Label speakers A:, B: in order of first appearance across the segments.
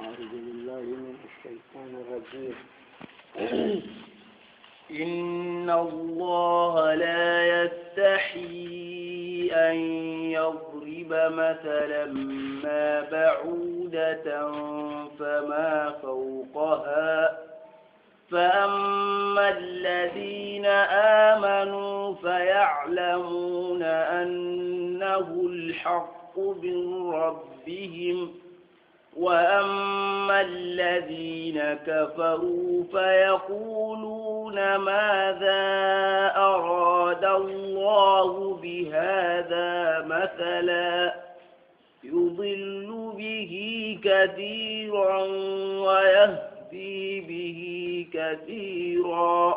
A: أعوذ بالله من الشيطان الرجيم.
B: إن الله لا يستحيي أن يضرب مثلا ما بعودة فما فوقها فأما الذين آمنوا فيعلمون أنه الحق من ربهم وأما الذين كفروا فيقولون ماذا أراد الله بهذا مثلا يضل به كثيرا ويهدي به كثيرا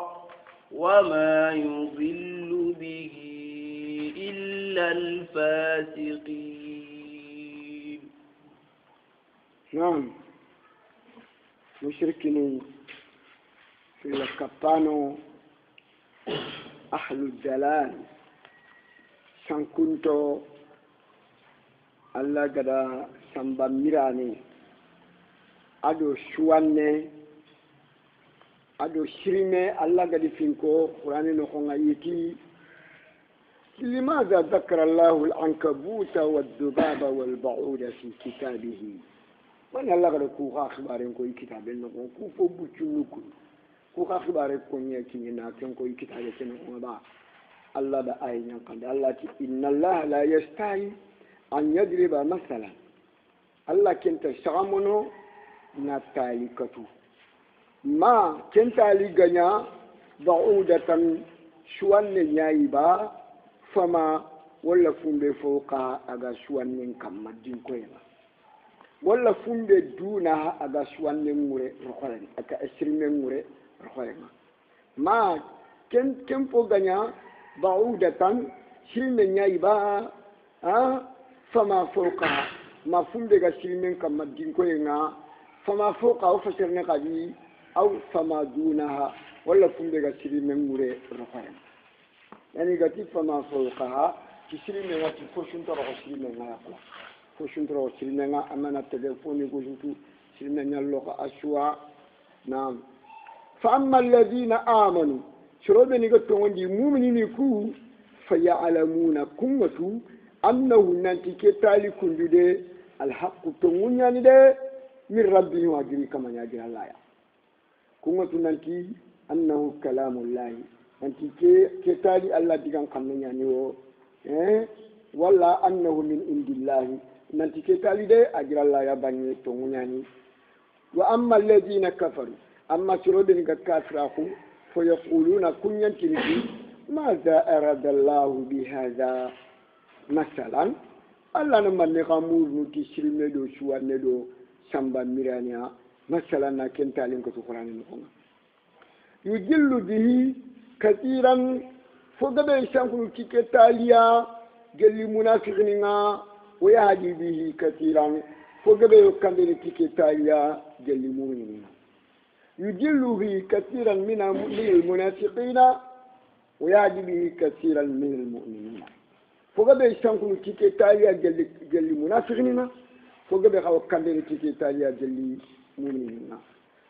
B: وما يضل به إلا الفاسقين.
A: نعم، مشركين في الكبانو أهل الدلال سانكونتو الله قد سامبا ميراني أدو شواني أدو شريمي الله قد فينكو قرآن نخونا يتي لماذا ذكر الله العنكبوت والذباب والبعوض في كتابه؟ من الله قد كوخا أخبارين كوي كتابين نقول كوفو بوچنوكو كوخا أخبارين كوني كينا كن كوي كتابين نقول با الله دا آيين ينقل الله إن الله لا يستحي أن يضرب مثلا الله كنت شغمنو نتالي كتو ما كنت لغنيا بعودة شوان نيايبا فما ولا فنبي فوقها أغا شوان نكام مدين كوينا ولا فنبي دونها أغا شوان نموري رخوين أكا أسرين نموري رخوين ما كن فوقنيا بعودة شرين نيايبا فما فوقها ما فنبي غسرين نكام مدين كوينا فما فوقها فسرنا قدي أو فما دونها ولا فنبي غسرين نموري رخوين يعني قتي فما فوقها تشري منها تفوشن ترى تشري منها يقلا فوشن ترى تشري منها أمانة تلفوني قلتو تشري منها اللغة أشوا. نعم. فأما الذين آمنوا شرودني قلتوا عندي مؤمنين يكو فيعلمون كمتو أنه ننتي كتالي كندي الحق تمونياني ده من ربهم واجري كما يجري الله كمتو ننتي أنه كلام الله nanti ketali Allah digan kamnya ni wo wala annahu min indillahi nanti ketali de ajra Allah ya banye to munyani wa amma alladhina kafaru amma surodin ga kafiraku fa yaquluna kunyan tinki madha arada Allah bi hadha masalan Allah na manne kamur nuti shirme do shuwane do samba mirania masalan na kentalin ko to Qur'an ko yudillu bihi كثيرا فقد يشانكم كتاليا جل المنافقين ويهدي به كثيرا فقد يكمل كتاليا جل المؤمنين يجل به كثيرا من المنافقين ويهدي به كثيرا من المؤمنين فقد يشانكم كتاليا جل المنافقين فقد يكمل كتاليا جل المؤمنين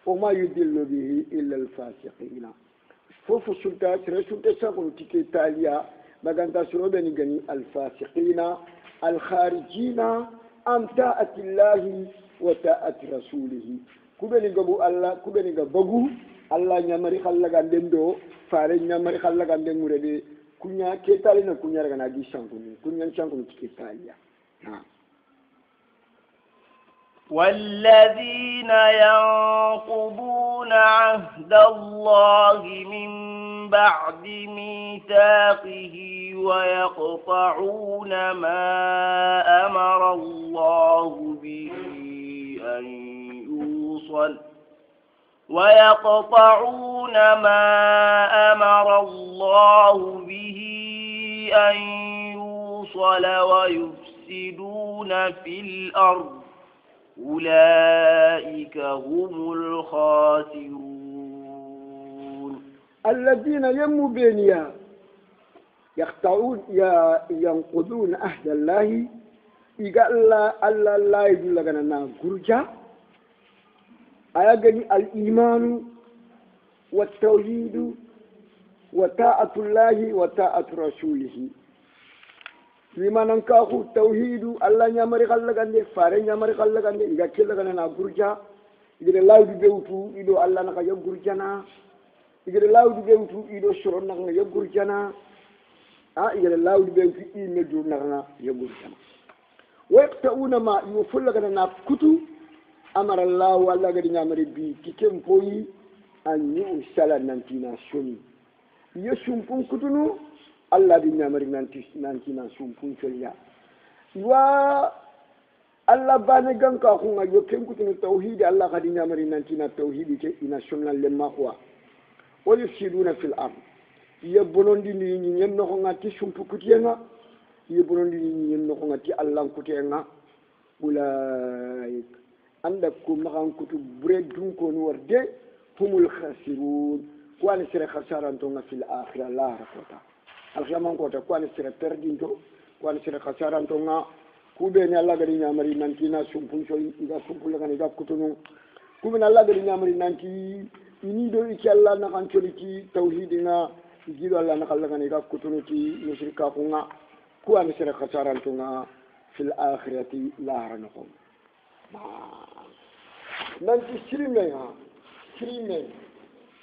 A: وما يدل به إلا الفاسقين فوفو سلطة رسولة ساقل تكي تاليا مغانتا سروبني غني الفاسقين الخارجين عن طاعة الله وطاعة رسوله كوبني غبو الله كوبني غبغو الله نيامري خالا غاندندو فاري نيامري خالا غاندموري كونيا كيتالينا كونيا رغنا دي شانكوني كونيا شانكوني تكي تاليا
B: والذين ينقضون عهد الله من بعد ميثاقه ويقطعون ما أمر الله به أن يوصل ويقطعون ما أمر الله به أن يوصل ويفسدون في الأرض أولئك هم الخاسرون.
A: الذين يموا بينيا ينقضون عهد الله iga Allah la yulla gana na gurja aya gani al imanu wa tauhidu wa ta'atullahi wa ta'atu rasulihi limanan ka ku tauhidu Allah nyamari kallagande fare nyamari kallagande iga kella gana na gurja igede lawdi bewtu ido Allah naka ya gurjana igede lawdi bewtu ido shoron naka ya gurjana igede lawdi bewtu ime dur naka ya gurjana waqtauna ma yufulla gana na kutu amara Allah walla gadi nyamari bi kikem poyi anni usala nantina shoni yesum kutunu Allah di nyamari nantina sumpun celiya wa Allah bane ganka ko ngayo kenkutunu tauhid Allah kadi nyamari nantina tauhid ke ina sunnal lemma kwa wa yufsiduna fil ard yebonondi ni nyen no ngati sumpu kutiyenga yebonondi ni nyen no ngati Allah kutiyenga ulaik anda ko makan kutu bure dun ko no warde humul khasirun ko an sira khasaran to fil akhirah la rakota al khiyamon ko ta ko an sira perdinto ko an sira khasaran to kube ni Allah gadi nyamari nanti na sumpun so iga sumpul kan iga kutunu kube ni Allah gadi nyamari nanti ini do iki Allah na kan choliki tauhidina igido Allah na kala kan iga kutunu ti musyrika ko nga ko an sira khasaran to fil akhirati la ranako nanti sirime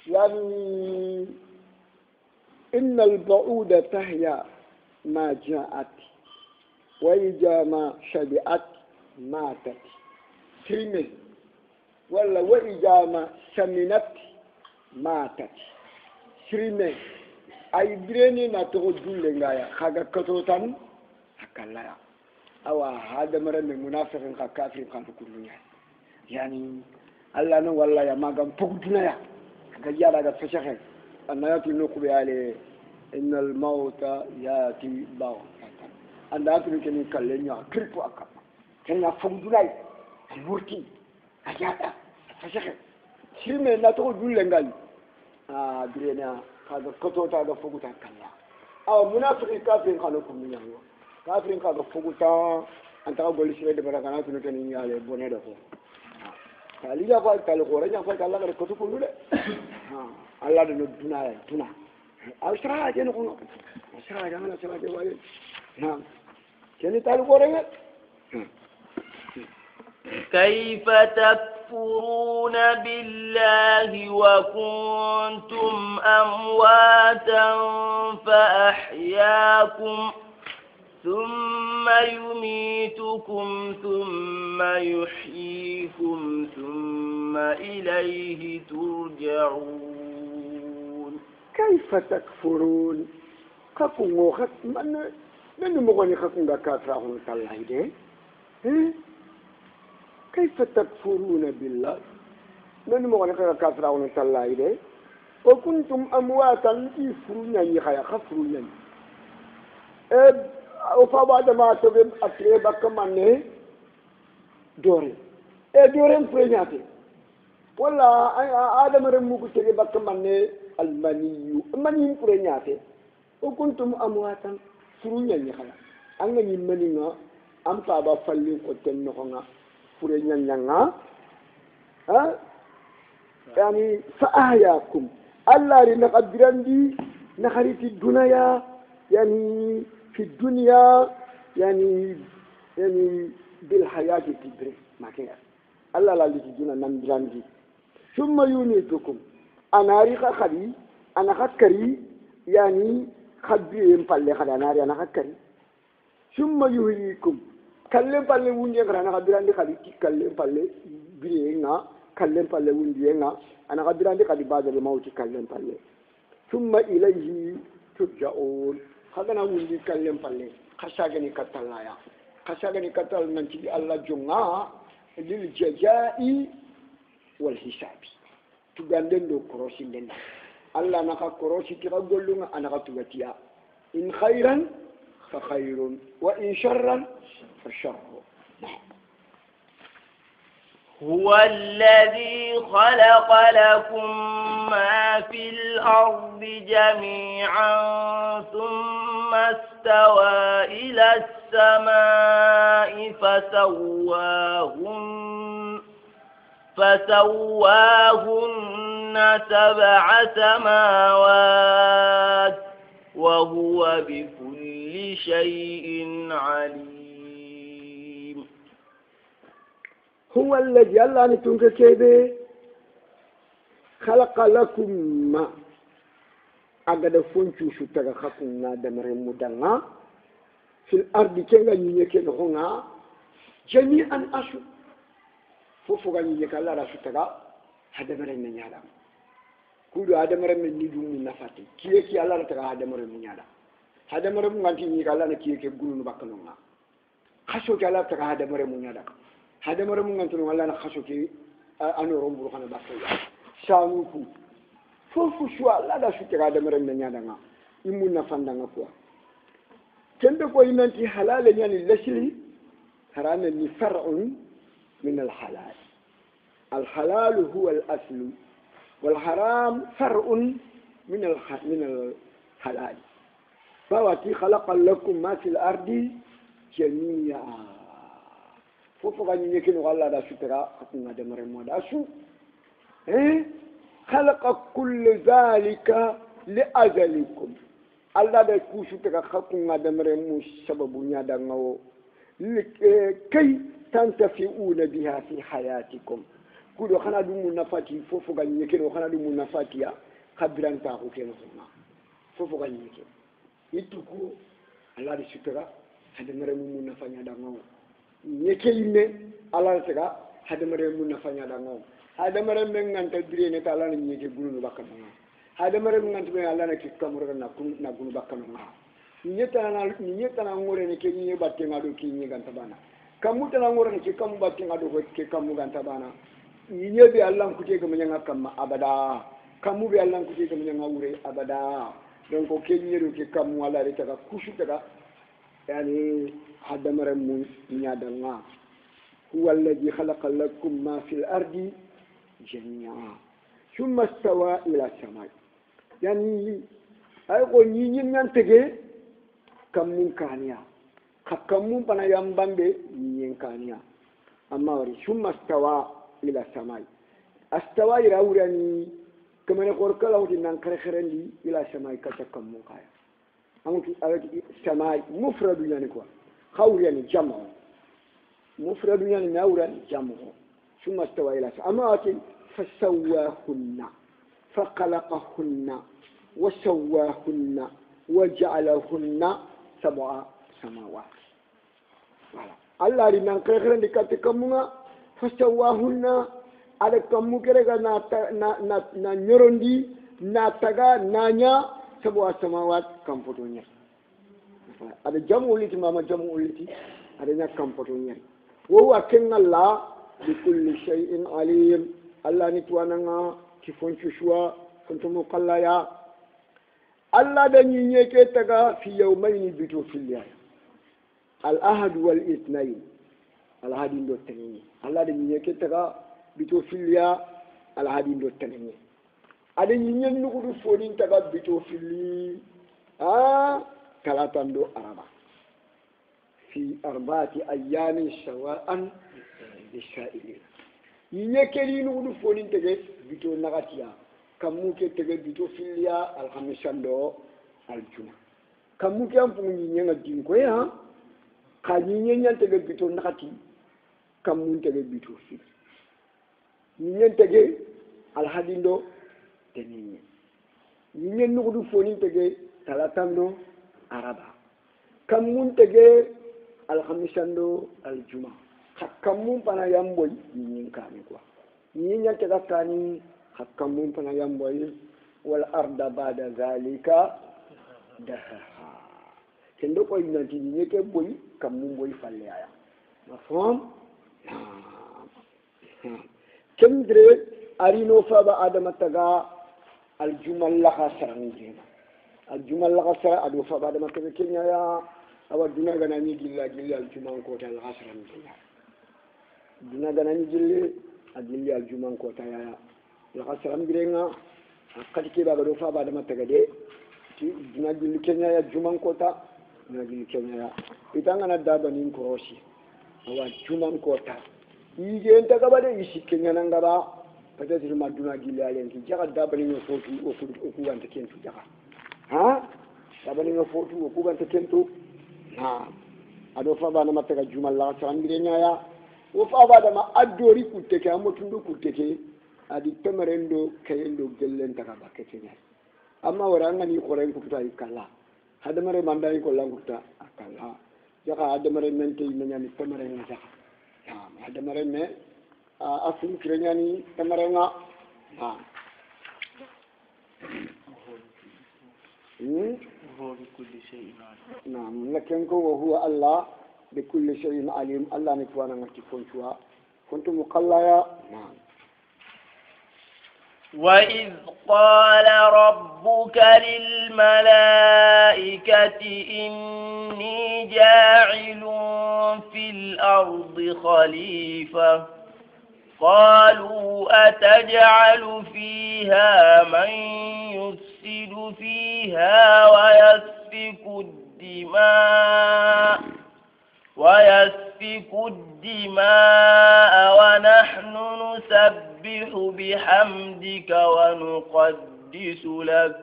A: yani innal ba'uda tahya ma ja'at وإذا ما شبعت ماتت سرمي ولا وإذا ما سمنت ماتت سرمي أي بريني ناتو دولة غايا خاغا كتوتان هكالا أو هذا مرة من منافق كافر كان كلنا يعني الله نو والله يا ما قام بقولنا يا غيا لا تفشخ أنا يأتي نقبي عليه إن الموت يأتي باو anda tunu keni kallenya kripo akapa kenya fongdulay wurti ajata fashake shime na to dulle ngal direna kaga kotota ga foguta kalla aw munafiqi kafin kanu kum nyango kafin kaga foguta anta gol shire de baraka tunu keni yale bone do ko kaliya ko kal ko ranya ko kala ga kotu kundule Allah do dunaya duna awsra je no ko awsra ga na sira de waye نعم كني تعرفوا
B: كيف تكفرون بالله وكنتم أمواتا فأحياكم ثم يميتكم ثم يحييكم ثم إليه ترجعون
A: كيف تكفرون كفوا من مغني خكم كافرون الله ده كيف تكفرون بالله من مغني كافرون الله ده وكنتم امواتا يفرون يخيا خفرون وفبعد ما تبم اطيب كمان دوري دورين فريناتي ولا ادم رمو كتري بكمان المني فريناتي وكنتم امواتا furunya ni khala anga ni maninga am pa ba falli ko ten no nga furunya nyanga yani fa ahyakum alla ri naqdirandi nakhariti dunya yani fi dunya yani bil hayati tibri makinga alla la li duna nam dirandi thumma yunitukum anari khadi ana khakkari yani خبيهم بالله خلنا ناري أنا هكذا ثم يهيكم كلم بالله وندي أنا خبيران دي خلي كلم بالله برينا كلم بالله وندي أنا خبيران دي خلي بعد الموت كلم بالله ثم إليه ترجعون خلنا وندي كلم بالله خشاعني كتلا يا خشاعني كتلا ننتي الله جمعة للجزاء والحساب تقدم دو كروسين لنا الله نقا كروسي تقولون أنا قتوتيا إن خيرا فخير وإن شرا فشر
B: هو الذي خلق لكم ما في الأرض جميعا ثم استوى إلى السماء فسواهن سبع سماوات وهو بكل شيء عليم.
A: هو الذي الله نتونك كيبه خلق لكم ما أجد فنشو شتى خكنا دمر مدنا في الأرض كنا ينكن هنا جميعا أشو فوفو ينك الله رشتى هذا مرة من يلا كل هذا مرة من ندوم نفاتي كي الله رتى هذا مرة من يلا هذا مرة من عندي ينك الله نكيه كبرون بكلونا خشوا الله رتى هذا مرة من يلا هذا مرة من عندي الله نخشوا كي أنا رمبو خنا بكلوا شانوكو فوفو شو الله رشتى هذا مرة من يلا إمون نفندنا كوا كنت قوي ننتي حلال يعني لشلي حرام يعني فرع من الحلال. الحلال هو الأصل والحرام فرع من الحلال. فواتي خلق لكم ما في الأرض جميعا. فوفو غني يكين والله دا شترا خطنا دمر مودا شو خلق كل ذلك لأجلكم. الله دا كوشو ترا خطنا دمر مو سبب نيادا نو كي تنتفعون بها في حياتكم. kudo khana dum nafati fofo ganye keno khana dum nafati ya khabran ta ko keno ma fofo ganye ke ituko ala di sutara hade mere mu nafanya da ngaw nyeke ime ala sega hade mere mu nafanya da ngaw hade mere men nganta dire ne ta ala ni nyeke gulu bakkan ma hade mere men nganta be ala na ki kamura na gulu bakkan ma nyeta na ngore ne ke nyi batte ngado ki nyi ganta bana kamuta na ngore ne ke kamu batte ngado ko ke kamu ganta bana yinye be Allah kute ga munyanga kamma abada kamu be Allah kute ga munyanga wure abada donc ko kenyero ke kamu wala re taka kushu taka yani hadamara mu nyadanga huwa alladhi khalaqa lakum ma fil ardi jami'a thumma stawa ila samai yani ay ko nyinyin nan tege kamun kaniya kamun bana yambambe nyin kaniya amma wari thumma stawa إلى السماء استوى يراورني كما نقول كلا وتي نانكر خرندي إلى السماء كتكم مقايا أمك السماء مفرد يعني كوا خور يعني جمع مفرد يعني نورا جمع ثم استوى إلى السماء أما فسواهن فخلقهن وسواهن وجعلهن سبع سماوات الله نانكر خرندي كتكم فسواهن على كم كرجع na nyorondi na taga nanya sebuah samawat kamputunya ada jamu uliti mama jamu uliti adanya kamputunya wa kenna la bi kulli shay'in alim Allah ni tuananga kifon chushwa kuntum qallaya Allah da nyeke taga fi yawmayn bitu fil al ahad wal ithnain alhadin do tanini Allah da nyi ke taga bito filya alhadin do tanini ada nyi nugudu fodin taga bito fili talatan do araba fi arba'ati ayyamin sawa'an lisa'ilin nyi ke li nugudu fodin taga bito nagatiya kamu ke taga bito filya alhamisan do aljuma kamu ke ampu nyi nga dinko ya ka nyi nya taga bito nagati kamun tege bitu fi nyen tege alhadindo teni nyen nugudu foni tege talatando araba kamun tege alhamisando aljuma hakamun pana yamboy nyen kami kwa nyen tega tani hakamun pana yamboy wal arda ba'da zalika daha kendo ko inanti nyeke boy kamun boy falle aya mafhum كمدري أرينو فابا آدم تجا الجمل لها سرنجين الجمل لها سر أدو فابا آدم تجا كنيا يا أو الدنيا غناني جلا الجمل كوتا لها سرنجين الدنيا غناني جلا الجمل كوتا يا لها سرنجين قد كي بابا دو فابا آدم تجا دي الدنيا جلا كنيا يا الجمل كوتا nagi kenya itanga na daba nin korosi awa juman kota ige enta kabade isi kenya nangaba peut-être maduna gilalen ki jaga daba nin fotu o ku wanta kentu jaga ha daba nin fotu o ku wanta kentu ha ado fa bana mataka jumal la sangire nyaya o fa bada ma addori kutteke amotundu kutteke adi pemerendo kayendo gellen taka bakete amma waranga ni koren kuta ikalla hadamare mandai ko languta akalla jaka hadamare mente menyani pemare nga jaka ya hadamare me asun kirenyani pemare nga ha
B: هو بكل شيء عليم
A: نعم لكن هو الله بكل شيء عليم الله نتوانا نتفون شوا كنت مقلّيا نعم
B: وإذ قال ربك للملائكة إني جاعل في الأرض خليفة قالوا أتجعل فيها من يفسد فيها ويسفك الدماء ونحن نسبح بحمدك ونقدس لك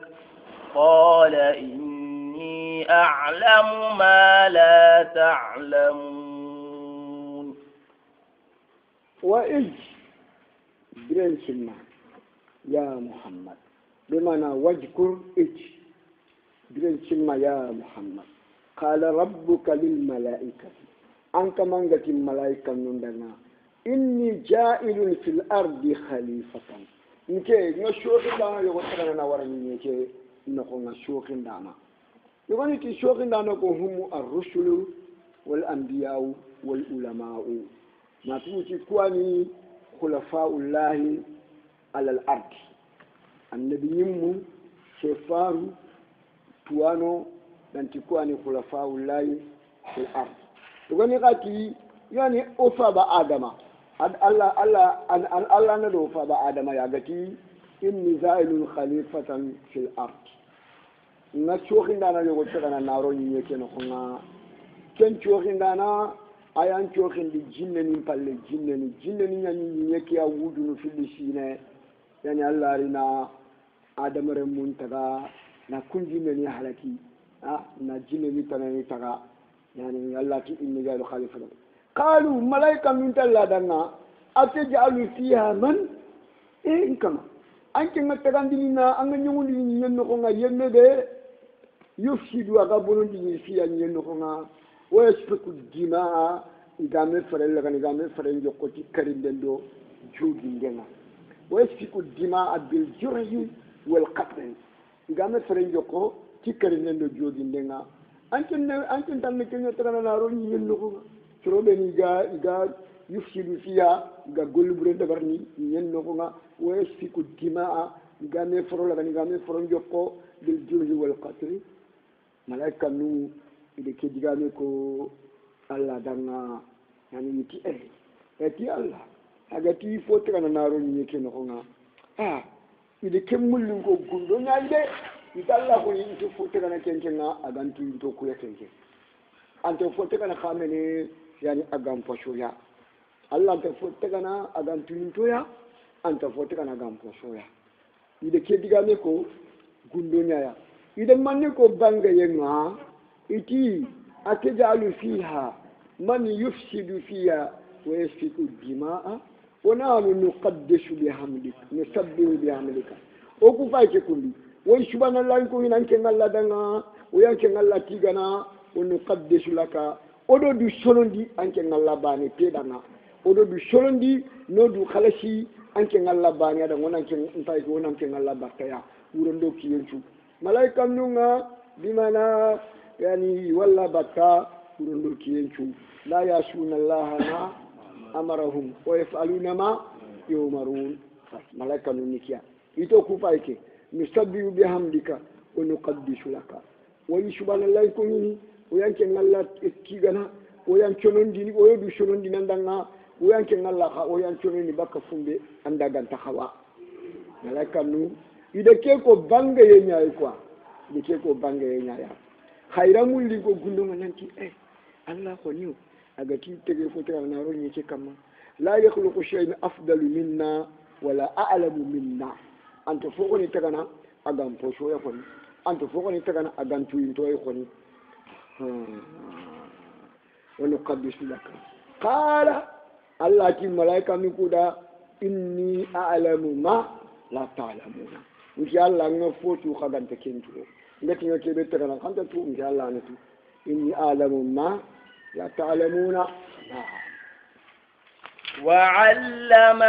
B: قال إني أعلم ما لا تعلمون
A: وإذ برنسلنا يا محمد بمعنى واذكر إذ برنسلنا يا محمد قال ربك للملائكة أنك منغت الملائكة نندنا إني جائل في الأرض خليفة نكي نشوخ دانا يغترنا نورني نكي نكو نشوخ دانا يغني تشوخ دانا هم الرسل والأنبياء والعلماء ما توتي كواني خلفاء الله على الأرض النبي يمو شفارو توانو نانتكواني خلفاء الله في الأرض يغني قاتي يعني أصاب آدم الله ندو أصاب آدم يغتي إني زائل خليفة في الأرض نشوخين دانا يغتغنا نارون يكينا خنا كن شوخين دانا ayan chokin di jinneni palle jinneni yani yake ya wudu fi lisine yani Allah rina adamare mun taga na kunji ne halaki na jinneni tanani taga yani Allah ti inni galu khalifa qalu malaika min talla danna atajalu fiha man in kama anke matagandina anga nyumundi nyenno ko nga yemme be yufsidu aga bonondi fiya nyenno ko nga ويسفك الدماء إقامة فرن لغن إقامة فرن يقوتي كريم دندو جوجين دنا ويسفك الدماء بالجرح والقتل إقامة فرن يقوتي كريم دندو جوجين دنا أنتن تنكين يترنا نارون ينلغو تروبين إقا يفسد فيها إقا قول برين دبرني ينلغو ويسفك الدماء إقامة فرن لغن إقامة فرن يقو بالجرح والقتل ملايكا نو ide ke digame ko Allah danga yani yiti eti Allah agati fote kana naro ni yake no nga ide ke mullin ko gundo nyande ita Allah ko yiti fote kana kenkenga agantu to ko yake ante fote kana khamene yani agam fashoya Allah te fote kana agantu to ya ante fote kana agam fashoya ide ke digame ko gundo nyaya ide manne ko banga yenga إتي أتجعل فيها من يفسد فيها ويسفك الدماء ونحن نقدس بحمدك نسبح بحمدك أكو فايك كلي ويسبحان الله يكون أنك الله دنا ويانك الله تيغنا ونقدس لك odo du solondi anke ngalla bani pedana odo du solondi no du khalasi anke ngalla bani ada ngonanke ntay ko nonanke ngalla bakaya wurondo kiyenchu malaika nunga bimana يعني ولا بكا ورندو كينشو لا يعصون الله ما أمرهم ويفعلون ما يؤمرون ملائكة نونيكيا يتوكو فايكي نسبح بحمدك ونقدس لك ويسبحان الله يكوني ويانكن الله كيغنا ويانچونندي ويدو شونندي نندنا ويانكن الله ويانچونندي بكا فumbe andagan taxawa ملائكة نو يدكي كو بانغ ينياي كوا يدكي كو بانغ ينياي khairamul li ko gundo nanti Allah ko niu agati tege ko tara na ronye ke kama la yakhluqu shay'an afdalu minna wala a'lamu minna anto foko ni tagana agam posho ya koni anto foko ni tagana agam tuinto ya koni wa nuqaddisu lak qala Allah ki malaika mi kuda inni a'lamu ma la ta'lamuna nki Allah ngo fotu khagante kentu ngati ngati be tagana kanta tu nki Allah ne tu inni a'lamu ma la ta'lamuna
B: وعلم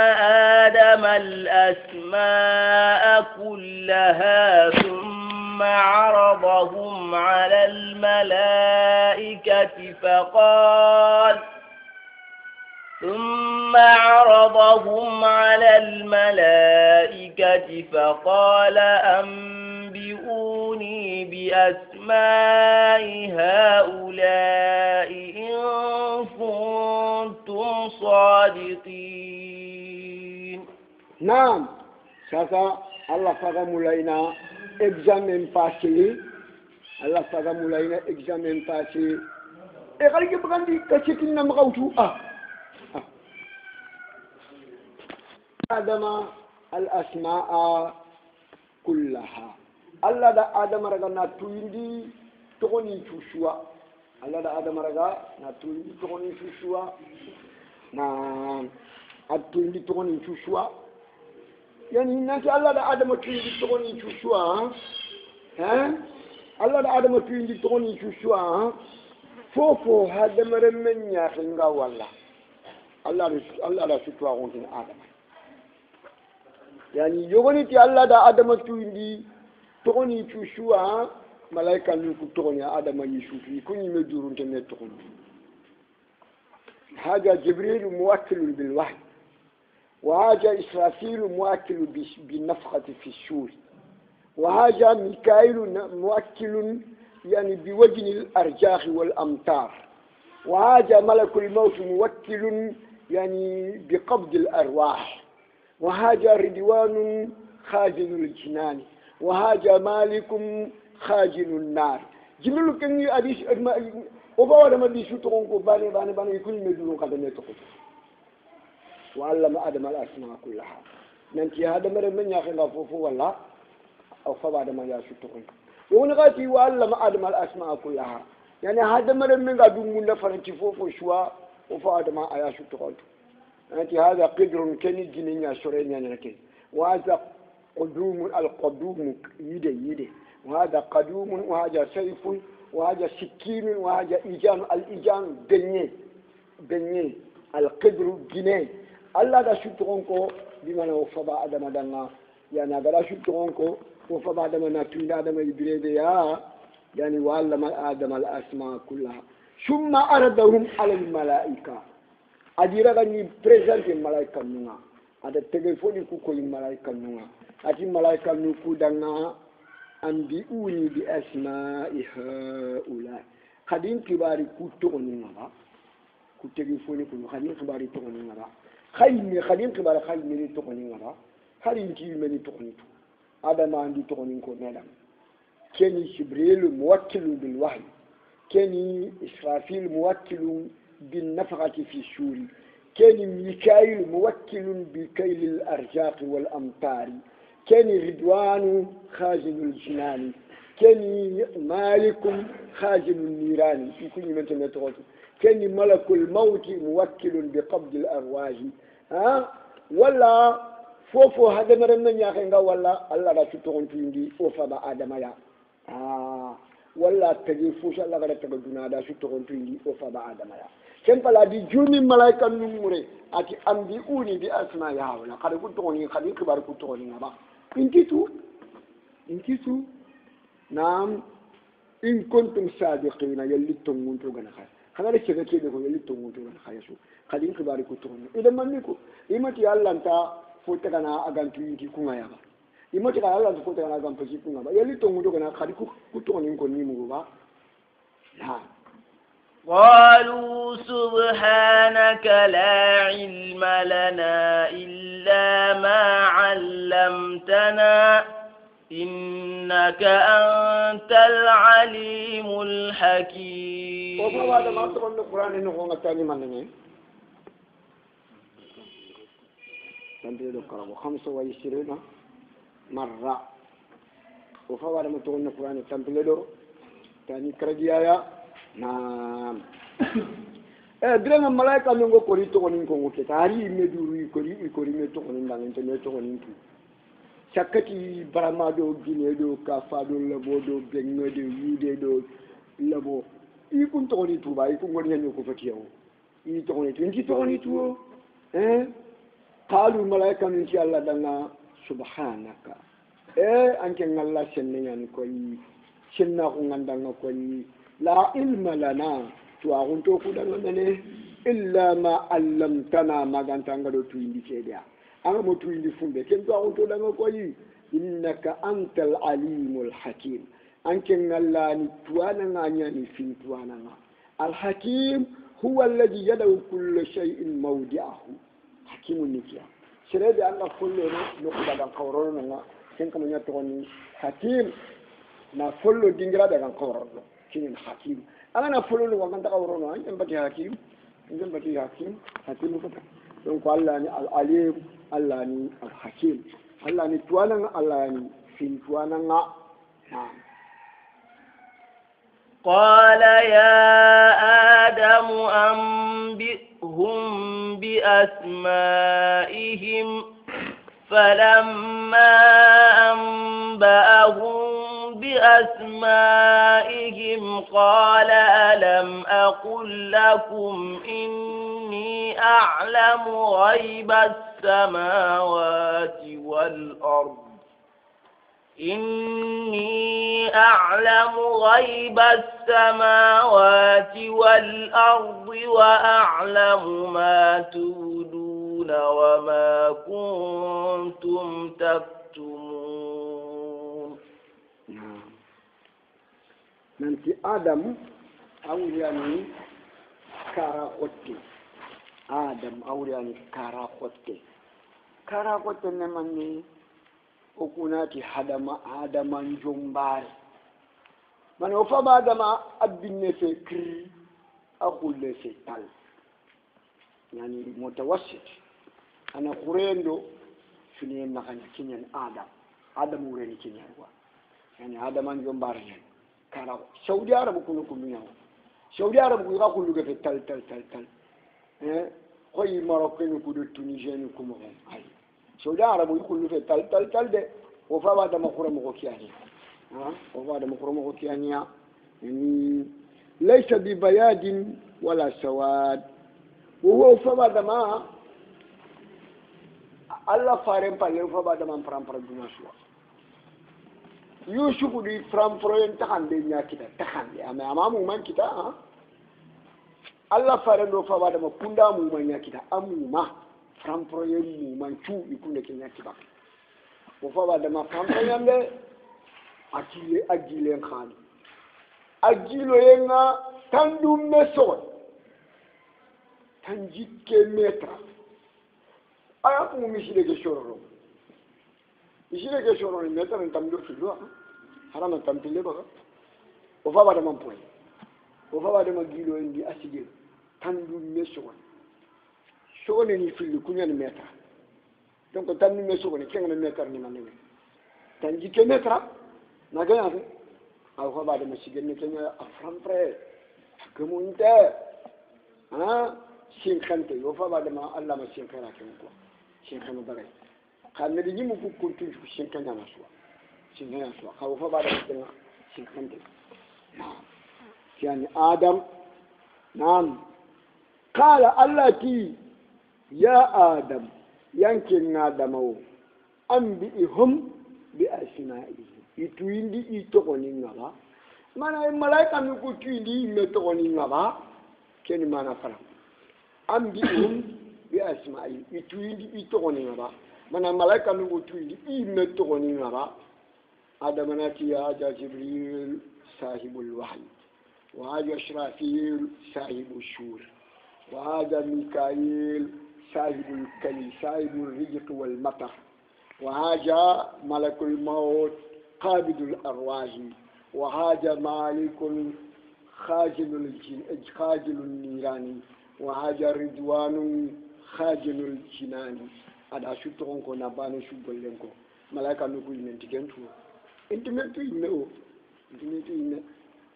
B: آدم الأسماء كلها ثم عرضهم على الملائكة فقال أنبئوني بأسماء هؤلاء إن كنتم صادقين.
A: نعم ساسا الله فغم لنا examen passé الله فغم لنا examen passé قال لي بغندي كشكلنا مغوتو آدم الأسماء كلها الله دا آدم رغا ناتويندي تغني تشوا الله دا آدم رغا ناتويندي تغني تشوا أتويندي تغني تشوا يعني نانتي الله دا آدم تويندي تغني تشوا الله دا آدم تويندي تغني تشوا فوفو هذا مرمن يا خنغا والله الله دا شتوا غونتين آدم يعني يغني الله دا آدم تويندي تغني تشوا ملائكة نكو تغني آدم يشوف يكون يمدورون تنين تغني هذا جبريل موكل بالوحي وهذا إسرافيل موكل بالنفخة في الشور وهذا ميكائيل موكل يعني بوجن الأرجاخ والأمطار وهذا ملك الموت موكل يعني بقبض الأرواح وهذا رضوان خازن الجنان وهذا مالك خازن النار جملو كني أديش وبعد ما ديشو تقولكوا باني يكون مدلون قدمه تقول وعلم آدم الأسماء كلها ننتي هذا مرة من يأخذ فوفو ولا أو فبعد ما يشو تقول ونغاتي وعلم آدم الأسماء كلها يعني هذا مرة من قدوم من فرنتي فوفو شوا وفبعد ما يشو تقول ننتي هذا قدر كني جنين شرين يعني كذا وهذا قدوم القدوم يدي وهذا قدوم وهذا سيف وهذا سكين وهذا إيجان الإيجان بني القدر جنين الله دا شترونكو بما نوفى آدم دانا يعني دا شترونكو وفى آدم ناتون آدم يبريديا يعني وعلم آدم الأسماء كلها ثم أردهم على الملائكة أدير غني بريزنت الملائكة نونا هذا تليفوني كوكو الملائكة نونا أتي الملائكة نوكو دانا أنبئوني بأسماء هؤلاء خدين كباري كتوني نبا كتليفوني كله خدين كباري توني نبا خدين كباري خدين توني نبا خدين كيمني توني تو هذا ما عندي توني كون نعم كني جبريل موكل بالوحي كني إسرافيل موكل بالنفخة في الشور كني ميكائيل موكل بكيل الأرجاق والأمطار كني رضوان خازن الجنان كني مالك خازن النيران يكون من تنتقل كني ملك الموت موكل بقبض الأرواح ولا فوفو هذا مرمن يا خنغا ولا الله لا تتقون تندي وفبا آدم يا ولا تجيفوش الله لا تقدنا دا تتقون تندي وفبا آدم يا كم فلا دي جوني ملائكة نموري أتي أنبئوني بأسماء هؤلاء قد كنت تقولين خلي كبار كنت تقولين أبا انتيتو نعم إن كنتم صادقين يلي تمونتو غنا خاي خنا لك كده كده يلي تمونتو غنا خاي شو خلي كبار كنت تقولين إذا ما نيكو إمتى الله أنت فوت غنا أغانتو ينتي كونا يا با إمتى الله أنت فوت غنا أغانتو ينتي كونا با يلي تمونتو غنا خلي كنت تقولين كوني مو با نعم
B: قالوا سبحانك لا علم لنا إلا ما علمتنا إنك أنت العليم الحكيم.
A: وفي هذا ما تقول القرآن إنه هو الثاني من تنبيه القرآن 25 مرة. وفي هذا ما تقول القرآن تنبيه ثاني كرديايا نعم. Bila malaika nungo kori to konin ko ngoke tari meduru ikori meto konin dan internet konin tu sakati baramado ginedo kafado labodo bengodo yudedo labo ikun to konin tu ba ikun ngoni nyo ko fatiyo I to konin tu to konin tu qalu malaika min ti Allah danga subhanaka anke ngalla sennan ko yi senna ko ngandanga ko yi la ilma lana tuagunto kudanga mene illa ma allamtana magantanga do tuindi kedia anga mo tuindi fumbe ken tuagunto danga koyi innaka antal alimul hakim anke ngallani tuana nganya ni fin tuana nga al hakim huwa alladhi yadau kull shay'in mawdi'ahu hakimun nikia sirede anga follo no kudaga kawrono nga ken kamo nyato ni hakim na follo dingira daga kawrono kinin hakim أنا فلول ومن تقولون أنت بتي حكيم أنت بتي حكيم حكيم كذا donc Allah ni al-alim Allah ni al-hakim Allah ni tuana Allah ni fin tuana
B: قال يا آدم أنبئهم بأسمائهم فلما أنبأهم بأسمائهم قال ألم أقل لكم إني أعلم غيب السماوات والأرض إني أعلم غيب السماوات والأرض وأعلم ما تبدون وما كنتم تكتمون.
A: nanti Adam awliani karakotte Adam awliani karakotte ne manni okunati hadama njombare mane o faba adama abinne fe kri akulle fe tal yani mutawassit ana kurendo fini nakanya kinyan Adam ureni kinyan wa yani adama njombare ne kara Saudi Arab kunu nyaw Saudi Arab ku ga kullu ga fe tal koy Marocain ku do Tunisien ku mo ay Saudi Arab ku kullu fe tal de o fa ba da makura mo kiyani o fa da makura mo kiyani yani laysa bi bayadin wala sawad wo fa ba da ma Allah faren palle fa ba da man pram duna suwa Yusufu di framproyen takande nyakita takande amamu man kita Allah fare do fa bada mapunda mu man nyakita amuma framproyen mu man chu ikunde kenyakita o fa bada ma framproyen de agile khani agilo yenga tandu meso tanjike metra aya mu misile ke shororo isile ke shoro ni meta na tamdo filwa harama tampile baga o fa bada mampoy o fa bada magilo indi asigil tandu meso so ne ni filu kunya ni meta donc tandu meso ne kenga meta ni manene tanji ke metra na ga ya o fa bada masigel ne kenya aframpre kamunta shin khante o fa bada ma Allah ma shin khara ken ko shin khama bagay kan ne mu ku kuntu shin kan yana suwa kawo fa ba da cikin shin kan da yani Adam nam qala allati ya Adam yankin Adamo anbi'ihum bi asma'ihi ituindi itokoni ngaba mana malaika mi ku tuindi metokoni ngaba ken mana fara anbi'ihum bi asma'ihi ituindi itokoni ngaba mana malaika nungu tuindi imetto koni ngara adamanati ya Jibril sahibul wahyi wa haja Israfil sahibul shur wa haja Mikail sahibul kali sahibul rizq wal matar wa haja malakul maut قابض الأرواح وهاج مالك خاجل النيران وهاج رضوان خاجل الجنان هذا شو تونكو نبانو شو بولنكو ملاك نوكو ينتجنتو انتمنتو ينو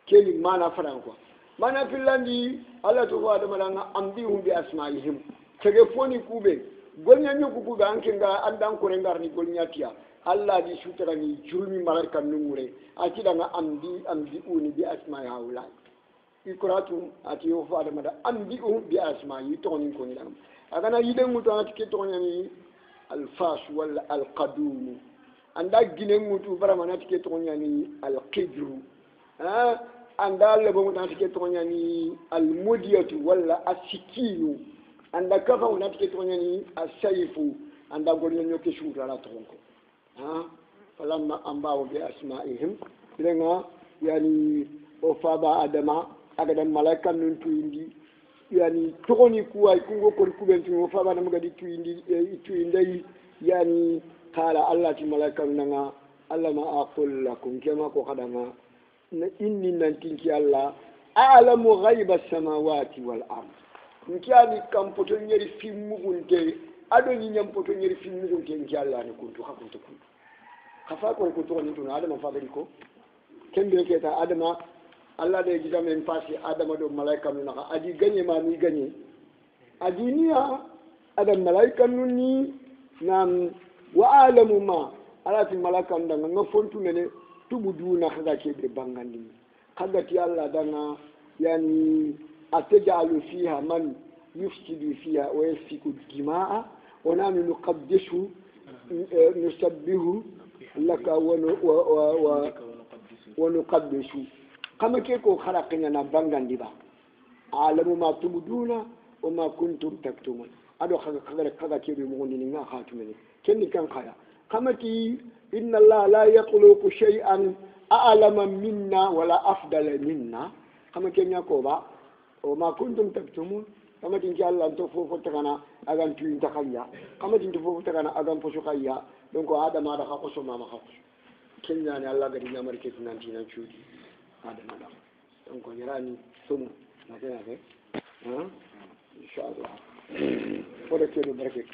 A: كيني مانا فرانكو مانا في اللندي الله تبارك وتعالى أمديهم بأسمائهم تجفوني كوبي golnya nyuku ku banke nga andan ko rengar ni golnya tiya Allah di sutara ni julmi malaka numure akida nga amdi uni bi asma ya haula ikratu ati yo faada mada amdi bi asma yi toni ko ni dam agana yide mutu ati ke tonya ni al fas wal al qadum anda gine mutu bara manati ke tonya ni al qidru anda lebo mutu ati ke tonya ni al mudiyatu wala asikinu anda kafa unatike tonyani asaifu anda gornya nyoke shura la tonko falamma ambao bi asma'ihim lenga yani o faba adama agadan malaika nun tuindi yani togoni kuwai kungo kon kubentu o faba na magadi tuindi yani qala allah ti malaika nanga allah ma aqul lakum kama ko kadanga inni nantinki allah a'lamu ghaiba as-samawati wal ard nkiani kampoto nyeri filmu gunte ado ni nyampoto nyeri filmu gunte nkialla ni kuntu hakuntu kun khafa ko to ni tuna adama fa ko kembe keta adama allah de gida men pasi adama do malaika nu naka adi ganye ma ni ganye adi niya adam malaika nu ni nam wa alamu ma alati malaika ndanga ngafontu mene tubuduna kaga ke be bangandi kaga ti allah danga yani أتجعل فيها من يفسد فيها ويسفك الدماء ونحن نقدس نسبه لك ونقدس كما كيكو خلقنا نبانغان ديبا عالم ما تبدون وما كنتم تكتمون أدو خلق كيبي مغنين نا خاتمني كني كان خيا كما كي إن الله لا يخلق شيئا أعلم منا ولا أفضل منا كما كي نيكوبا وما كنتم تكتمون كما تنجي الله أنتو فوفو تكنا أغان توين تخيا كما تنجي فوفو تكنا أغان فوشو خيا دونكو هذا ما دخل خصو ما خصو كنياني الله قدنا مركز نانتينا تشودي هذا ما دخل دونكو يراني سمو نتنا إن شاء الله وركيلو بركة